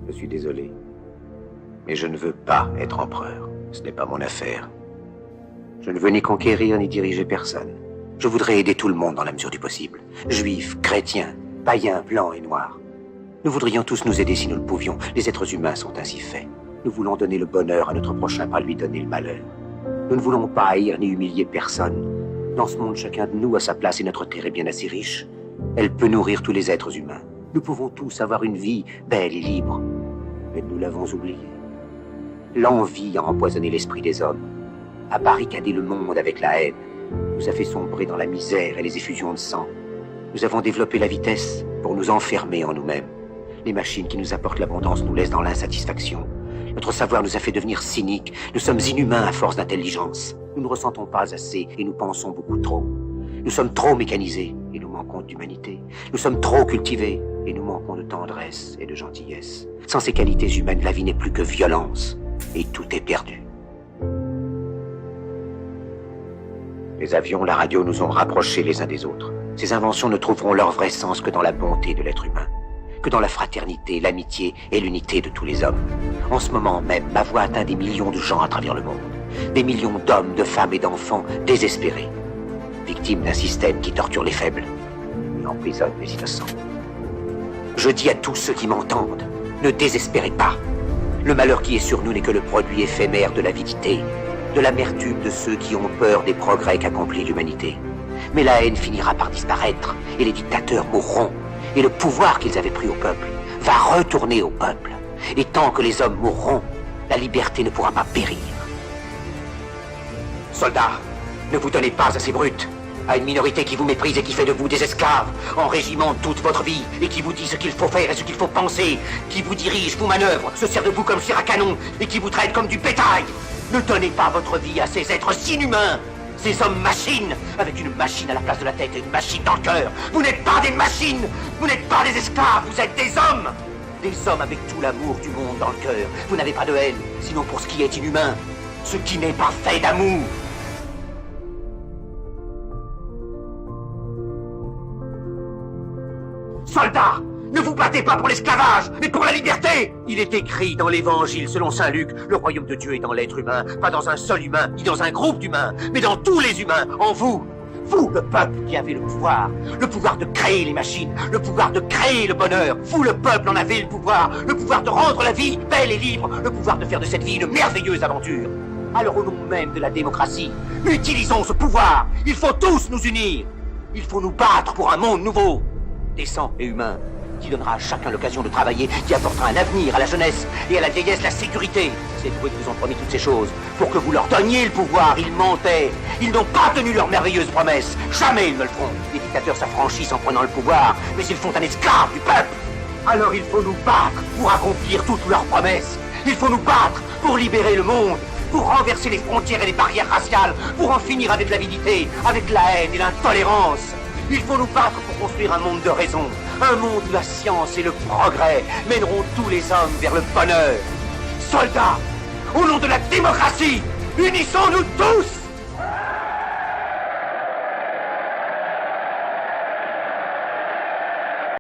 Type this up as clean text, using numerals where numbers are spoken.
Je suis désolé. Mais je ne veux pas être empereur. Ce n'est pas mon affaire. Je ne veux ni conquérir ni diriger personne. Je voudrais aider tout le monde dans la mesure du possible. Juifs, chrétiens, païens, blancs et noirs. Nous voudrions tous nous aider si nous le pouvions. Les êtres humains sont ainsi faits. Nous voulons donner le bonheur à notre prochain, pas lui donner le malheur. Nous ne voulons pas haïr ni humilier personne. Dans ce monde, chacun de nous a sa place et notre terre est bien assez riche. Elle peut nourrir tous les êtres humains. Nous pouvons tous avoir une vie belle et libre. Mais nous l'avons oublié. L'envie a empoisonné l'esprit des hommes, a barricadé le monde avec la haine, nous a fait sombrer dans la misère et les effusions de sang. Nous avons développé la vitesse pour nous enfermer en nous-mêmes. Les machines qui nous apportent l'abondance nous laissent dans l'insatisfaction. Notre savoir nous a fait devenir cyniques. Nous sommes inhumains à force d'intelligence. Nous ne ressentons pas assez et nous pensons beaucoup trop. Nous sommes trop mécanisés et nous manquons d'humanité. Nous sommes trop cultivés et nous manquons de tendresse et de gentillesse. Sans ces qualités humaines, la vie n'est plus que violence et tout est perdu. Les avions, la radio nous ont rapprochés les uns des autres. Ces inventions ne trouveront leur vrai sens que dans la bonté de l'être humain, que dans la fraternité, l'amitié et l'unité de tous les hommes. En ce moment même, ma voix atteint des millions de gens à travers le monde. Des millions d'hommes, de femmes et d'enfants désespérés, victimes d'un système qui torture les faibles et emprisonne les innocents. Je dis à tous ceux qui m'entendent, ne désespérez pas. Le malheur qui est sur nous n'est que le produit éphémère de l'avidité, de l'amertume de ceux qui ont peur des progrès qu'accomplit l'humanité. Mais la haine finira par disparaître et les dictateurs mourront. Et le pouvoir qu'ils avaient pris au peuple va retourner au peuple. Et tant que les hommes mourront, la liberté ne pourra pas périr. Soldats, ne vous donnez pas à ces brutes, à une minorité qui vous méprise et qui fait de vous des esclaves, en régiment toute votre vie, et qui vous dit ce qu'il faut faire et ce qu'il faut penser, qui vous dirige, vous manœuvre, se sert de vous comme chair à canon, et qui vous traite comme du bétail. Ne donnez pas votre vie à ces êtres inhumains, ces hommes-machines, avec une machine à la place de la tête et une machine dans le cœur. Vous n'êtes pas des machines, vous n'êtes pas des esclaves, vous êtes des hommes. Des hommes avec tout l'amour du monde dans le cœur. Vous n'avez pas de haine, sinon pour ce qui est inhumain, ce qui n'est pas fait d'amour. Soldats, ne vous battez pas pour l'esclavage, mais pour la liberté. Il est écrit dans l'évangile selon saint Luc, le royaume de Dieu est dans l'être humain, pas dans un seul humain, ni dans un groupe d'humains, mais dans tous les humains, en vous. Vous, le peuple qui avez le pouvoir de créer les machines, le pouvoir de créer le bonheur. Vous, le peuple, en avez le pouvoir de rendre la vie belle et libre, le pouvoir de faire de cette vie une merveilleuse aventure. Alors au nom même de la démocratie, utilisons ce pouvoir. Il faut tous nous unir. Il faut nous battre pour un monde nouveau, décent et humain, qui donnera à chacun l'occasion de travailler, qui apportera un avenir à la jeunesse et à la vieillesse la sécurité. Ces doués vous ont promis toutes ces choses pour que vous leur donniez le pouvoir. Ils mentaient. Ils n'ont pas tenu leurs merveilleuses promesses. Jamais ils ne le feront. Les dictateurs s'affranchissent en prenant le pouvoir, mais ils font un esclave du peuple. Alors il faut nous battre pour accomplir toutes leurs promesses. Il faut nous battre pour libérer le monde, pour renverser les frontières et les barrières raciales, pour en finir avec l'avidité, avec la haine et l'intolérance. Il faut nous battre pour construire un monde de raison, un monde où la science et le progrès mèneront tous les hommes vers le bonheur. Soldats, au nom de la démocratie, unissons-nous tous!